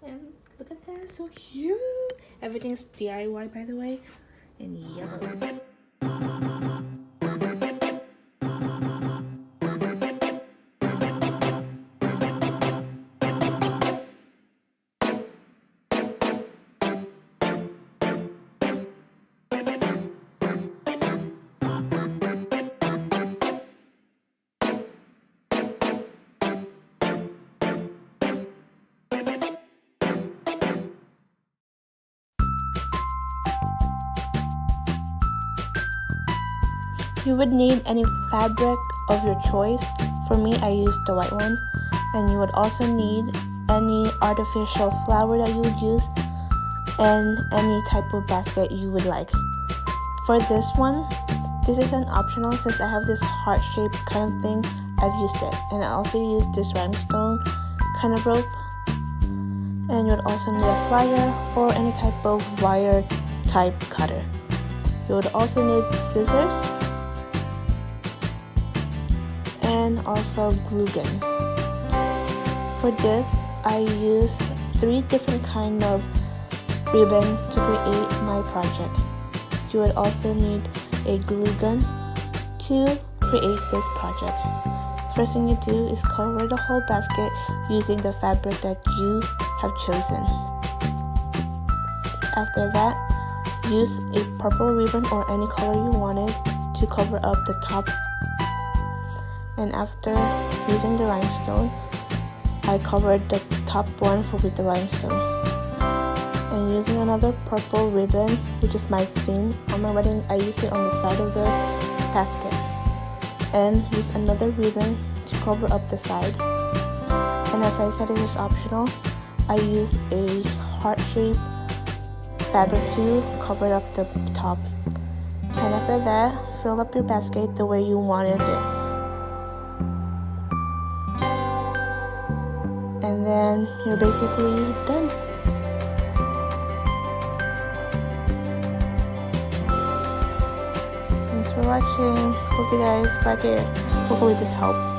And look at that, so cute. Everything's DIY, by the way, and yellow. You would need any fabric of your choice. For me, I used the white one. And you would also need any artificial flower that you would use and any type of basket you would like. For this one, this is an optional since I have this heart-shaped kind of thing. I've used it. And I also used this rhinestone kind of rope. And you would also need a flyer or any type of wire type cutter. You would also need scissors and also glue gun. For this, I use 3 different kind of ribbon to create my project. You would also need a glue gun to create this project. First thing you do is cover the whole basket using the fabric that you have chosen. After that, use a purple ribbon or any color you wanted to cover up the top. And after using the rhinestone, I covered the top one with the rhinestone. And using another purple ribbon, which is my theme on my wedding, I used it on the side of the basket. And use another ribbon to cover up the side. And as I said, it is optional. I used a heart-shaped fabric to cover up the top. And after that, fill up your basket the way you wanted it. And then you're basically done. Thanks for watching. Hope you guys like it. Hopefully this helped.